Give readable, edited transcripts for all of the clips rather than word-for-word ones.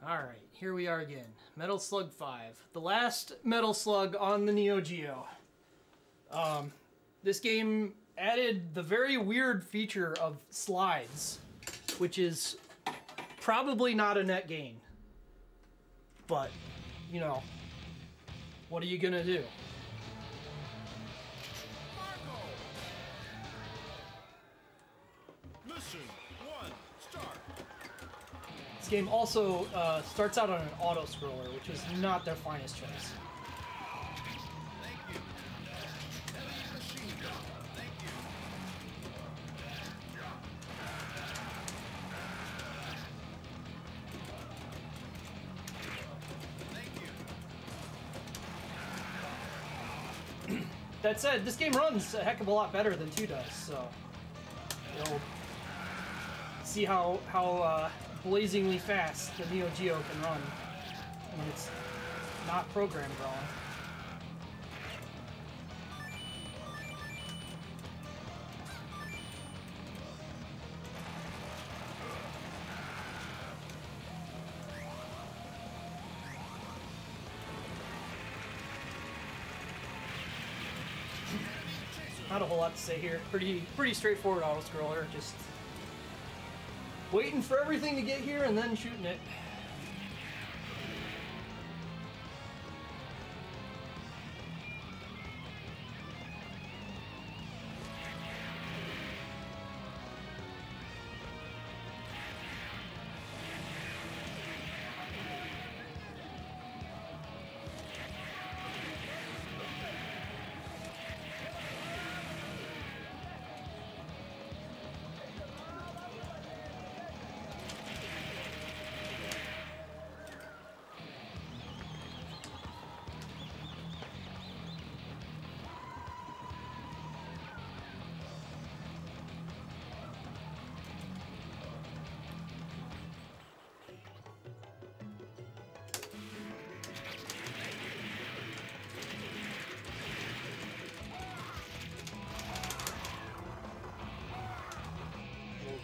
Alright, here we are again. Metal Slug 5. The last Metal Slug on the Neo Geo. This game added the very weird feature of slides, which is probably not a net gain. But, you know, what are you gonna do? Mission 1, start. This game also starts out on an auto-scroller, which is not their finest choice. Thank you. Heavy machine gun. Thank you. Thank you. That said, this game runs a heck of a lot better than 2 does, so you'll see how blazingly fast the Neo Geo can run when it's not programmed wrong. Not a whole lot to say here. Pretty straightforward auto-scroller, just waiting for everything to get here and then shooting it.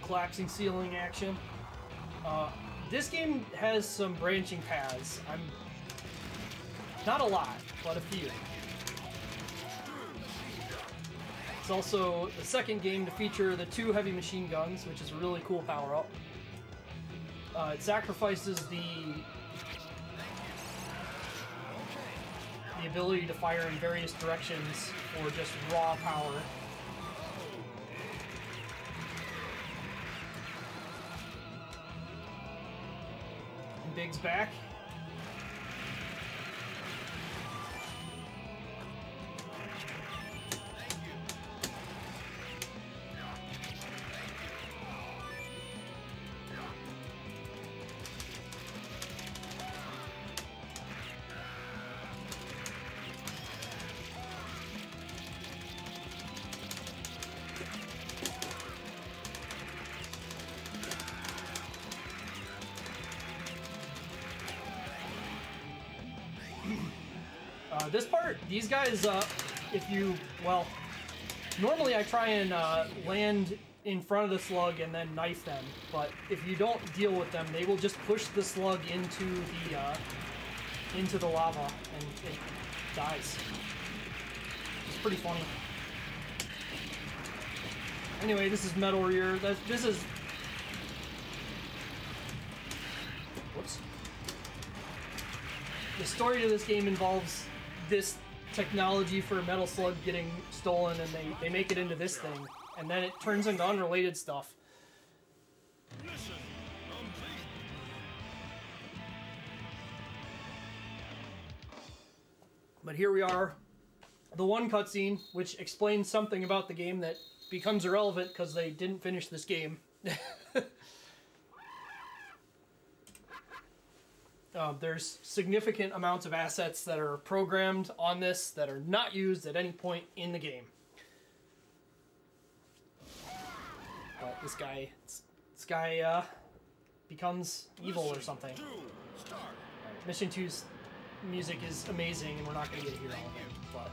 Collapsing ceiling action. This game has some branching paths. Not a lot, but a few. It's also the second game to feature the 2 heavy machine guns, which is a really cool power-up. It sacrifices the ability to fire in various directions for just raw power. Big's back. This part, these guys, normally I try and land in front of the slug and then knife them, but if you don't deal with them, they will just push the slug into the lava and it dies. It's pretty funny. Anyway, this is Metal Rear. This is... Whoops. The story of this game involves this technology for Metal Slug getting stolen, and they make it into this thing, and then it turns into unrelated stuff. Mission complete. But here we are, the one cutscene, which explains something about the game that becomes irrelevant because they didn't finish this game. There's significant amounts of assets that are programmed on this that are not used at any point in the game. But this guy becomes evil or something. Mission 2's music is amazing, and we're not going to get to hear all of it, but...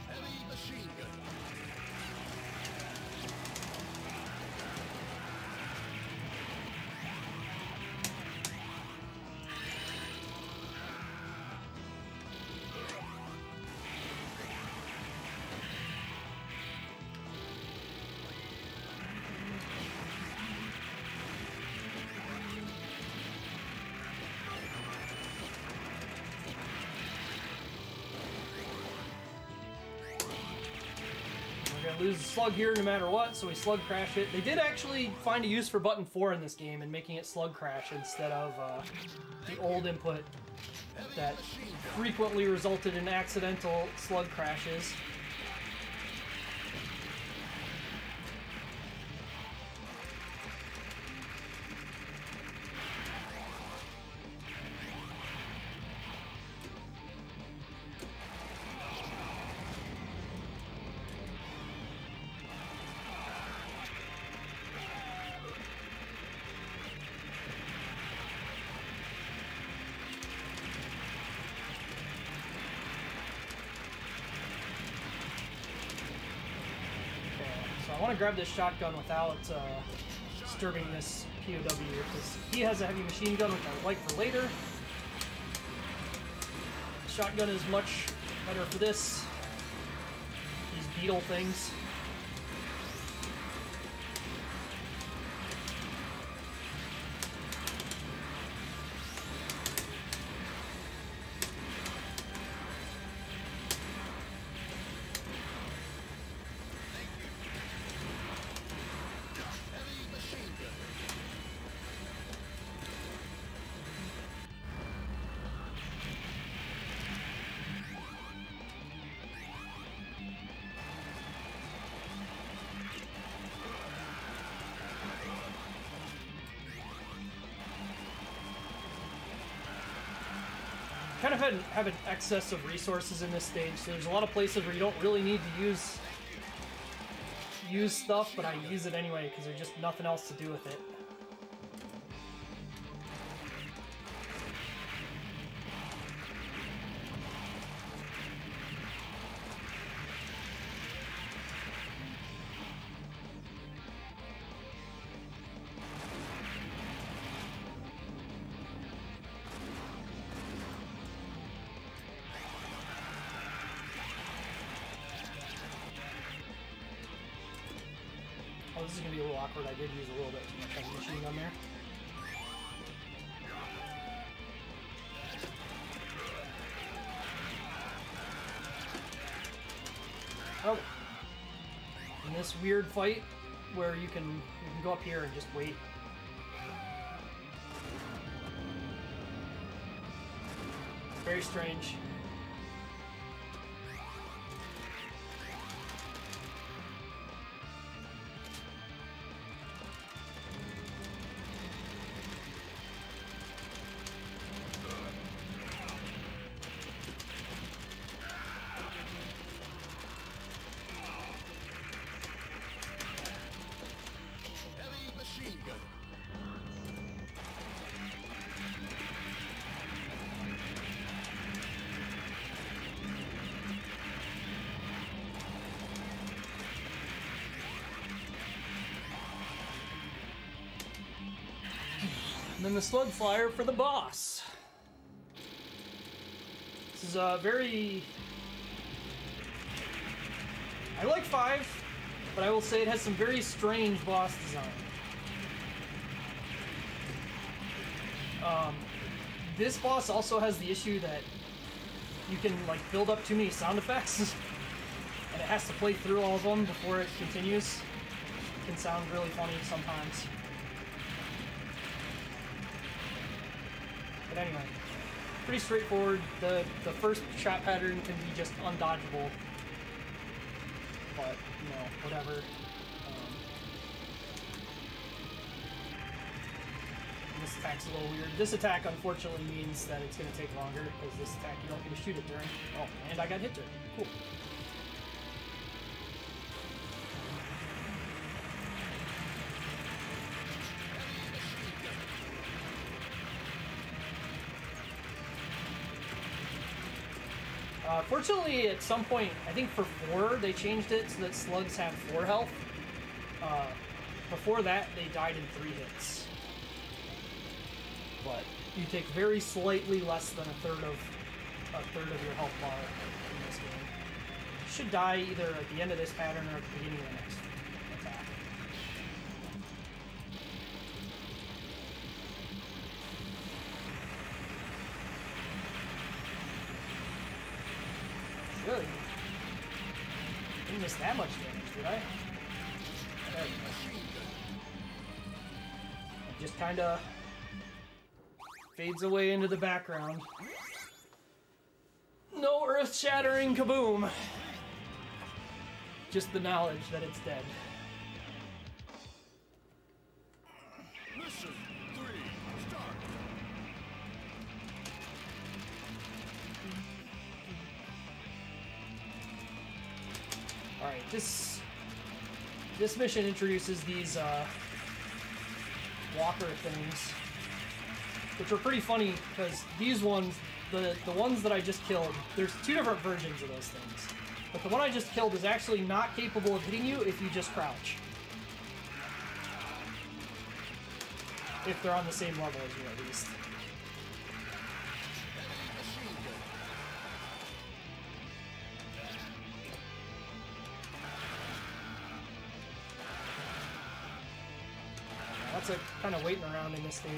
Heavy gonna lose the Slug here no matter what, so we Slug crash it. They did actually find a use for button 4 in this game and making it Slug crash instead of the old input that frequently resulted in accidental Slug crashes. I want to grab this shotgun without disturbing this POW, because he has a heavy machine gun, which I would like for later. Shotgun is much better for this. These beetle things. Kind of have an excess of resources in this stage, so there's a lot of places where you don't really need to use stuff, but I use it anyway because there's just nothing else to do with it. Oh, this is going to be a little awkward. I did use a little bit too much heavy machine gun there. Oh. In this weird fight where you can go up here and just wait. Very strange. And then the Slug Flyer for the boss. This is a very... I like 5, but I will say it has some very strange boss design. This boss also has the issue that you can like build up too many sound effects, and it has to play through all of them before it continues. It can sound really funny sometimes. But anyway, pretty straightforward. The first shot pattern can be just undodgeable, but you know, whatever. This attack's a little weird. This attack unfortunately means that it's going to take longer, because this attack you don't get to shoot it during. Oh, and I got hit during. Cool. Fortunately, at some point, I think for 4, they changed it so that slugs have 4 health. Before that, they died in 3 hits. But you take very slightly less than a third of your health bar in this game. You should die either at the end of this pattern or at the beginning of the next attack. Really? Didn't miss that much damage, did I? Just kind of fades away into the background. No earth-shattering kaboom. Just the knowledge that it's dead. Mission 3, start. Alright, this mission introduces these walker things, which are pretty funny because these ones, the ones that I just killed, there's two different versions of those things. But the one I just killed is actually not capable of hitting you if you just crouch. If they're on the same level as you, at least. Lots of kind of waiting around in this stage.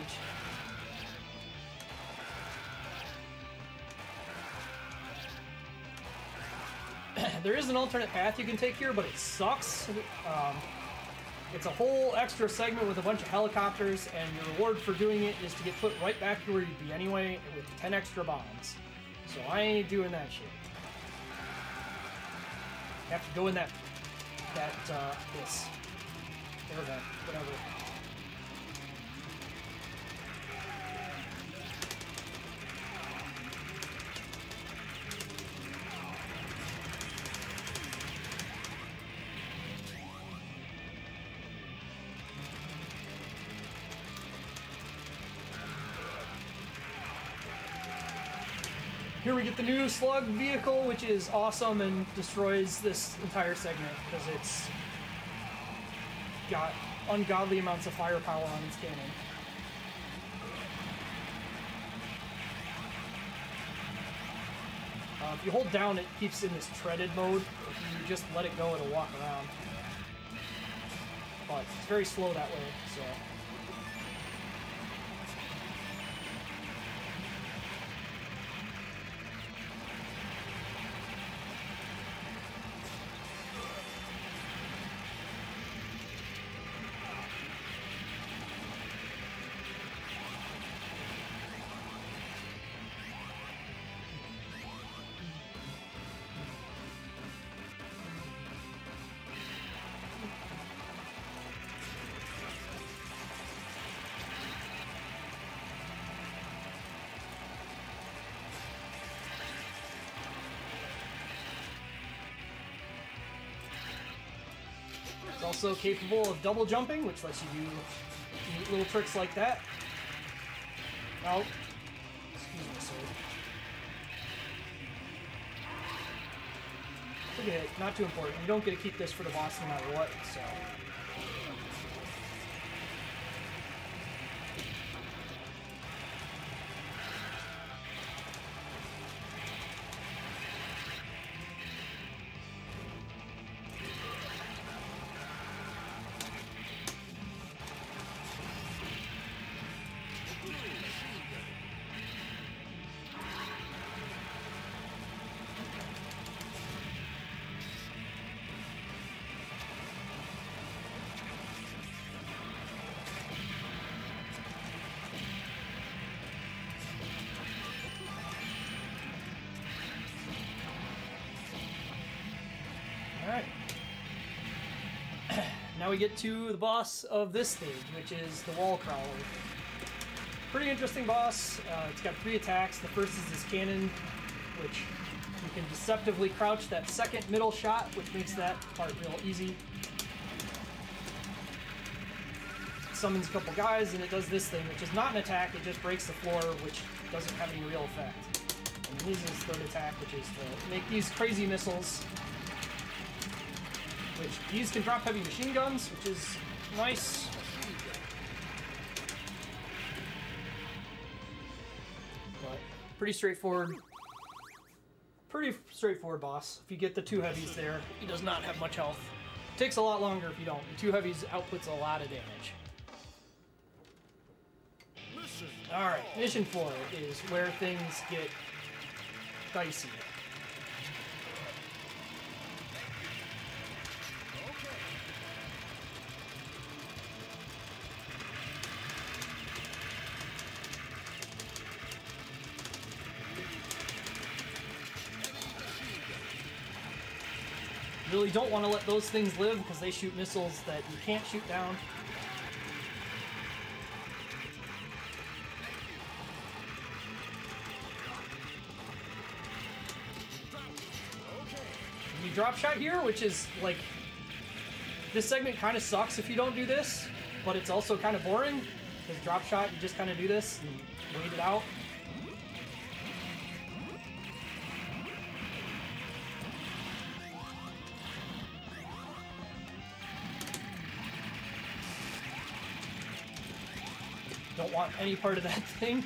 There is an alternate path you can take here, but it sucks. It's a whole extra segment with a bunch of helicopters, and your reward for doing it is to get put right back to where you'd be anyway with 10 extra bombs. So I ain't doing that shit. You have to go in this. Air vent, whatever. Here we get the new Slug vehicle, which is awesome and destroys this entire segment because it's got ungodly amounts of firepower on its cannon. If you hold down, it keeps in this treaded mode. If you just let it go, it'll walk around. But it's very slow that way, so... It's also capable of double jumping, which lets you do neat little tricks like that. Oh, excuse me, sir. Look at it, not too important. You don't get to keep this for the boss no matter what, so... Alright. Now we get to the boss of this stage, which is the wall crawler. Pretty interesting boss. It's got 3 attacks. The first is this cannon, which you can deceptively crouch that second middle shot, which makes that part real easy. It summons a couple guys, and it does this thing, which is not an attack, it just breaks the floor, which doesn't have any real effect. And then uses his third attack, which is to make these crazy missiles. Which, these can drop heavy machine guns, which is nice. But, pretty straightforward. Pretty straightforward boss. If you get the 2 heavies there, he does not have much health. Takes a lot longer if you don't. The 2 heavies outputs a lot of damage. Alright, mission 4 is where things get dicey. really don't want to let those things live because they shoot missiles that you can't shoot down. You drop shot here, which is like, this segment kind of sucks if you don't do this, but it's also kind of boring because drop shot, you just kind of do this and wait it out. Don't want any part of that thing.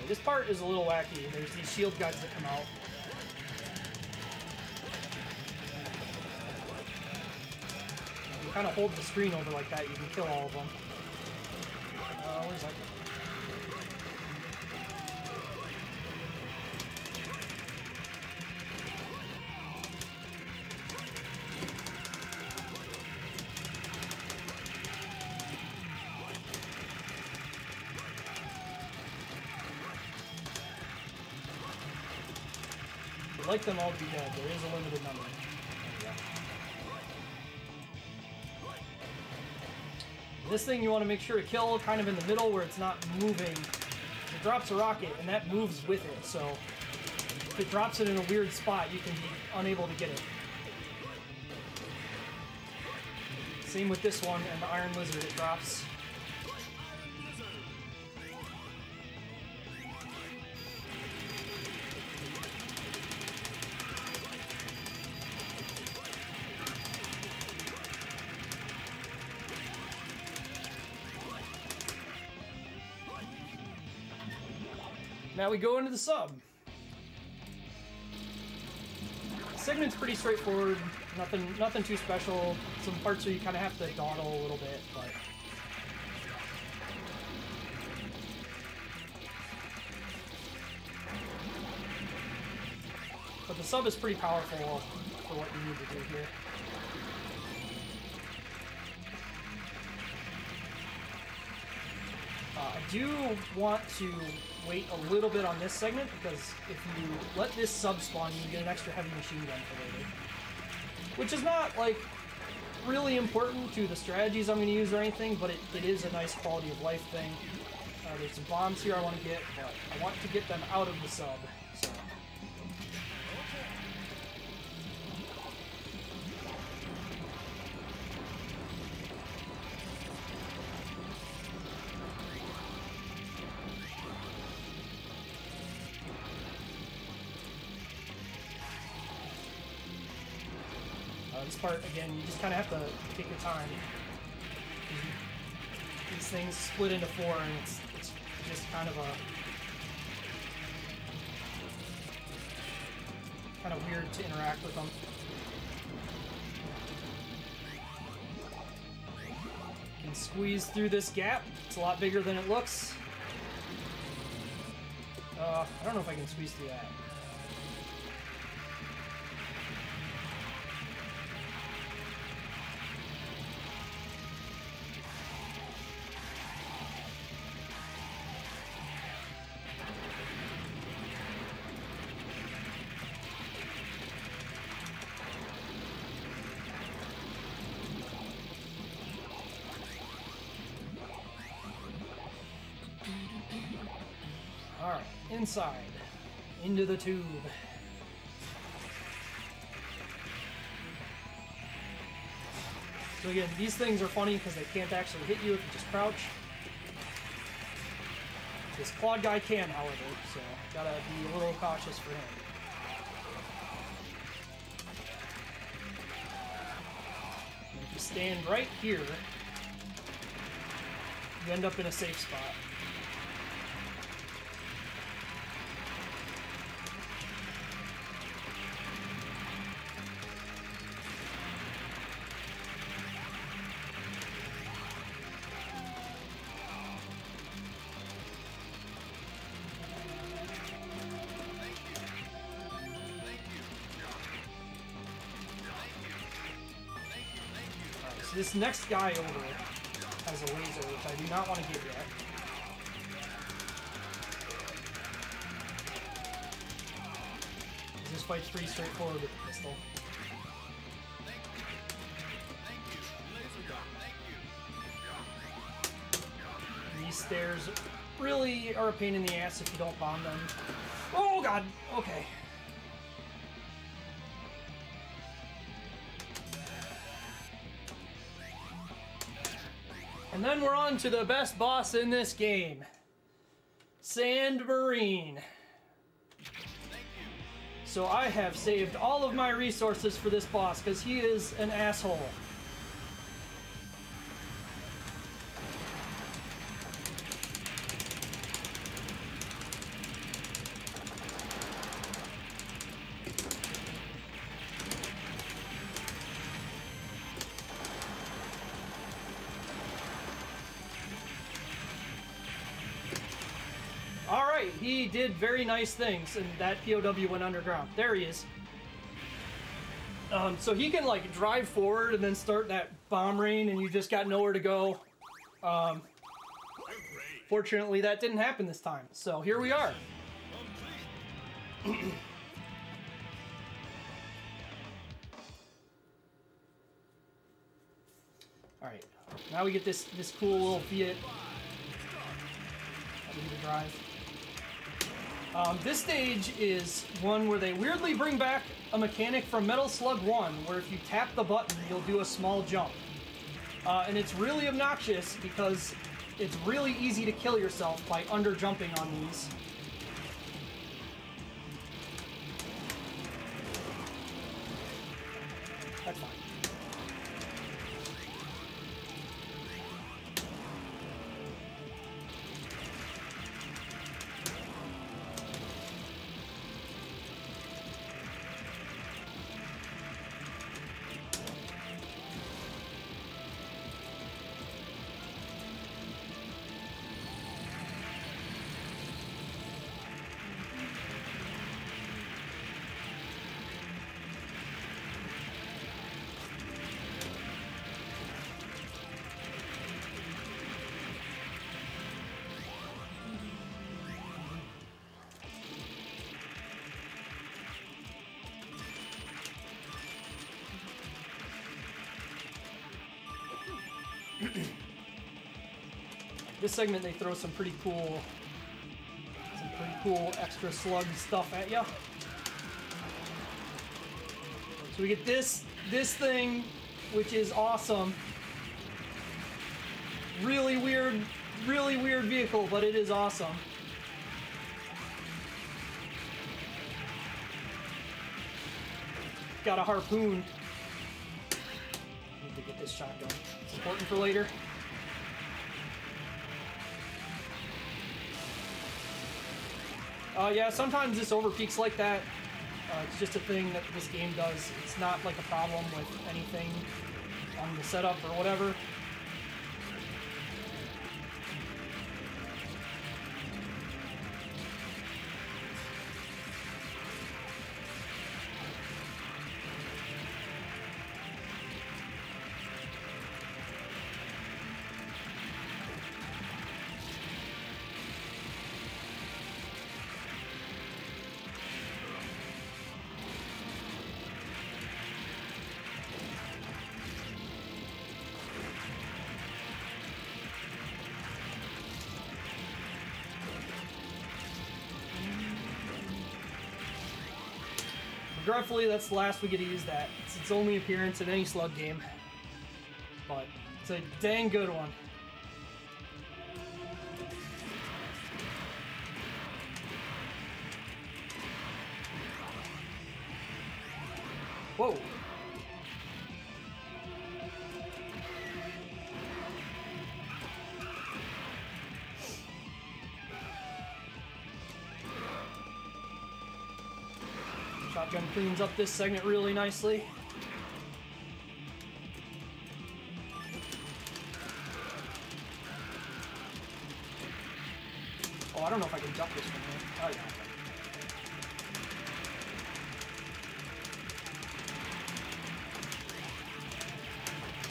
This part is a little wacky. There's these shield guys that come out. You kind of hold the screen over like that, you can kill all of them. Where's that? I'd like them all to be dead. There is a limited number. This thing you want to make sure to kill kind of in the middle where it's not moving. It drops a rocket and that moves with it, so if it drops it in a weird spot, you can be unable to get it. Same with this one and the Iron Lizard, it drops. Now we go into the sub. The segment's pretty straightforward, nothing too special. Some parts where you kind of have to dawdle a little bit, but the sub is pretty powerful for what you need to do here. I do want to wait a little bit on this segment because if you let this sub spawn, you get an extra heavy machine gun for later. Which is not, like, really important to the strategies I'm going to use or anything, but it is a nice quality of life thing. There's some bombs here I want to get, but I want to get them out of the sub. So. This part, again, you just kind of have to take your time. These things split into four, and it's just kind of weird to interact with them. You can squeeze through this gap. It's a lot bigger than it looks. I don't know if I can squeeze through that. Alright, inside. Into the tube. So again, these things are funny because they can't actually hit you if you just crouch. This Claude guy can, however, so gotta be a little cautious for him. And if you stand right here, you end up in a safe spot. This next guy over has a laser, which I do not want to get yet. This fight's pretty straightforward with the pistol. These stairs really are a pain in the ass if you don't bomb them. Oh god! Okay. And then we're on to the best boss in this game. Sand Marine. So I have saved all of my resources for this boss because he is an asshole. Alright, he did very nice things, and that POW went underground. There he is. So he can, like, drive forward and then start that bomb rain, and you just got nowhere to go. Fortunately, that didn't happen this time, so here we are. Alright, now we get this cool little Fiat. I need to drive. This stage is one where they weirdly bring back a mechanic from Metal Slug 1, where if you tap the button, you'll do a small jump. And it's really obnoxious because it's really easy to kill yourself by under-jumping on these. That's fine. This segment they throw some pretty cool extra slug stuff at you. So we get this thing, which is awesome. Really weird vehicle, but it is awesome. Got a harpoon. Need to get this shotgun. It's important for later. Yeah, sometimes this overpeaks like that. It's just a thing that this game does. It's not like a problem with anything on the setup or whatever. Regretfully, that's the last we get to use that. It's its only appearance in any Slug game. But it's a dang good one. Whoa! Shotgun cleans up this segment really nicely. Oh, I don't know if I can jump this from here. Oh, yeah.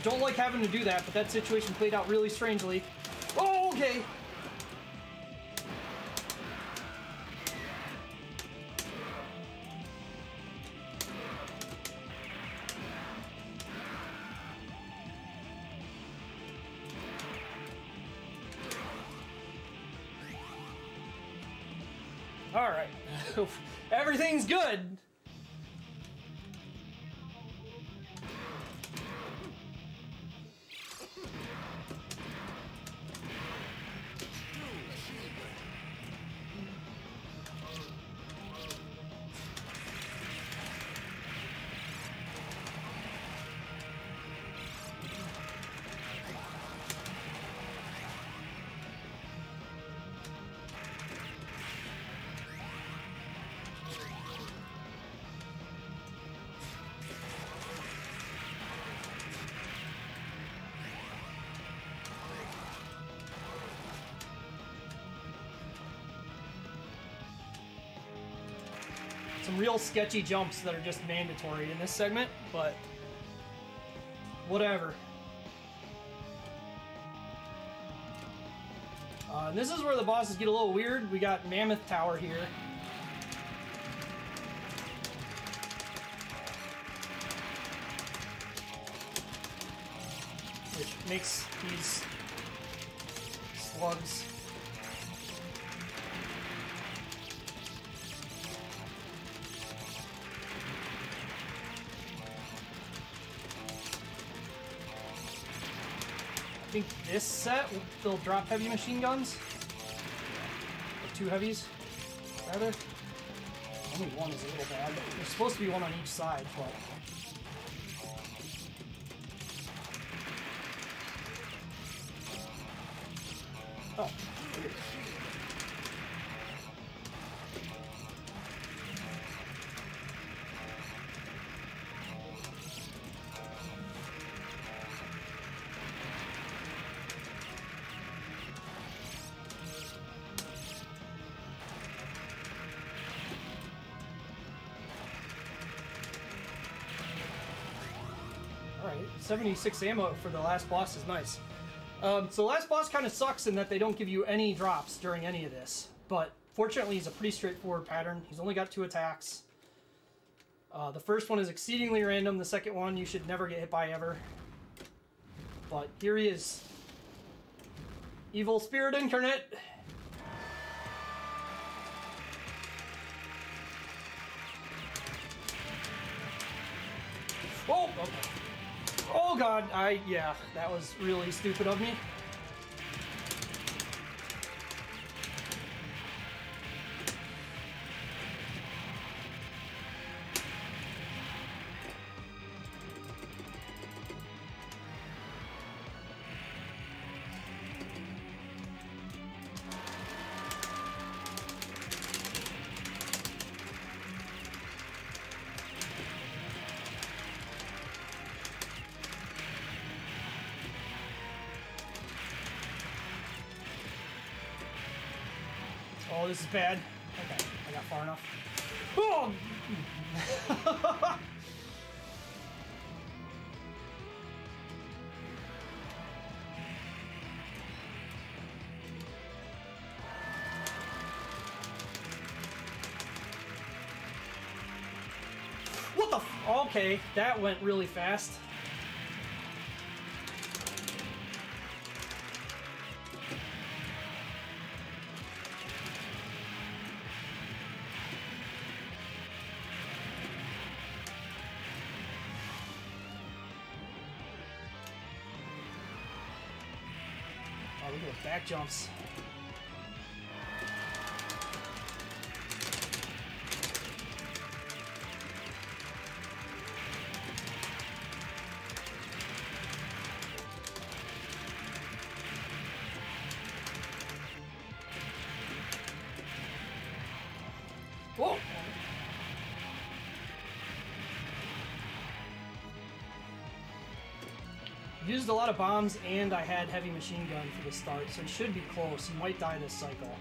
Don't like having to do that, but that situation played out really strangely. Oh, okay. All right. Everything's good. Some real sketchy jumps that are just mandatory in this segment, but whatever. And this is where the bosses get a little weird. We got Mammoth Tower here. Which makes these slugs I think this set, they'll drop heavy machine guns. Or 2 heavies, rather. Only 1 is a little bad. There's supposed to be 1 on each side, but... Oh, weird. Alright, 76 ammo for the last boss is nice. So the last boss kind of sucks in that they don't give you any drops during any of this. But fortunately, he's a pretty straightforward pattern. He's only got 2 attacks. The first one is exceedingly random. The second one you should never get hit by ever. But here he is. Evil Spirit Incarnate. Oh, okay. Oh god, yeah, that was really stupid of me. Oh, this is bad. Okay, I got far enough. Oh! What the f- Okay, that went really fast. Oh, look at those back jumps. Whoa! Used a lot of bombs, and I had heavy machine gun for the start, so it should be close. You might die this cycle.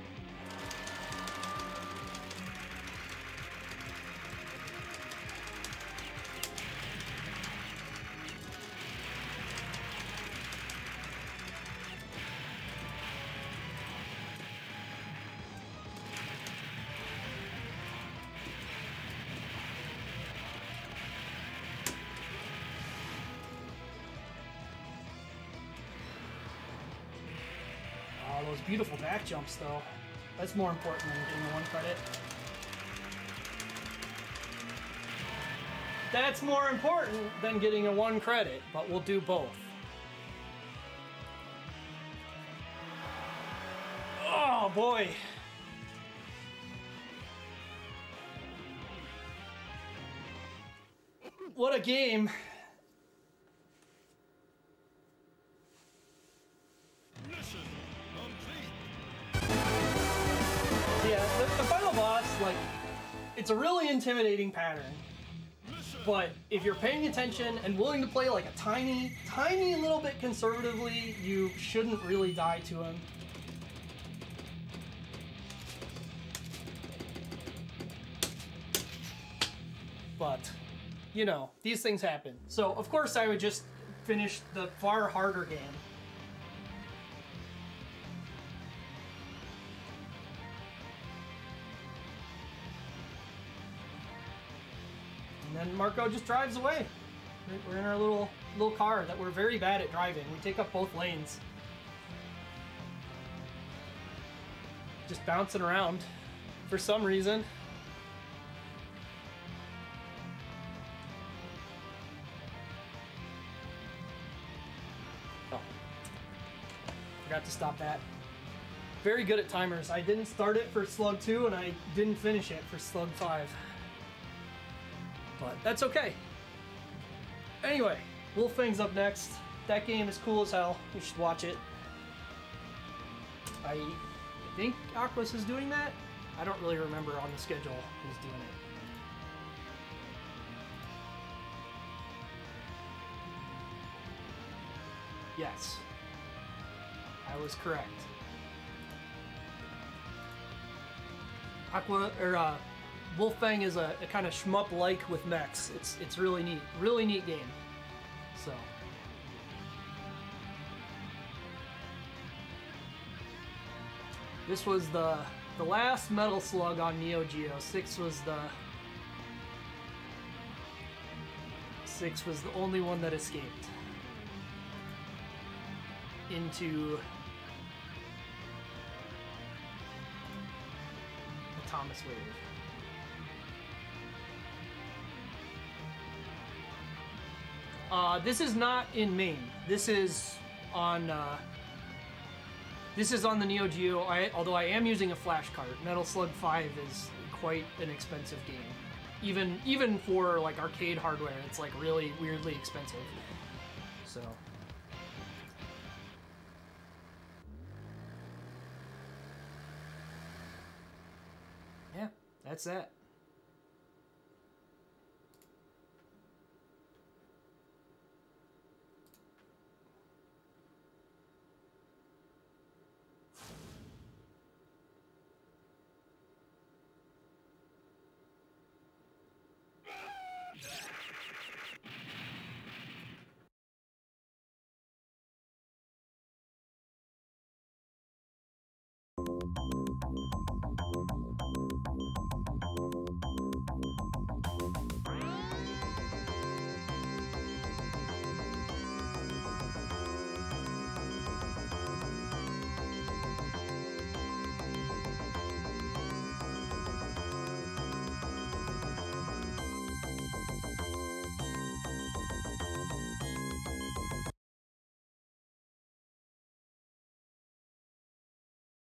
those beautiful back jumps, though. That's more important than getting a 1 credit. That's more important than getting a 1 credit, but we'll do both. Oh, boy. What a game. Mission complete. Yeah, the final boss, like, it's a really intimidating pattern. But if you're paying attention and willing to play like a tiny, tiny little bit conservatively, you shouldn't really die to him. But, you know, these things happen. So, of course, I would just finish the far harder game. And then Marco just drives away. We're in our little car that we're very bad at driving. We take up both lanes. Just bouncing around for some reason. Oh. Forgot to stop that. Very good at timers. I didn't start it for Slug 2 and I didn't finish it for Slug 5. But that's okay. Anyway, Wolfang's up next. That game is cool as hell. You should watch it. I think Aquas is doing that. I don't really remember on the schedule who's doing it. Yes. I was correct. Wolfang is a kind of shmup-like with mechs. It's really neat game. So this was the last Metal Slug on Neo Geo. 6 was the only one that escaped into the Thomas Wave. This is not in main. This is on the Neo Geo. Although I am using a flash cart. Metal Slug 5 is quite an expensive game. Even for like arcade hardware, it's like really weirdly expensive. So yeah, that's that.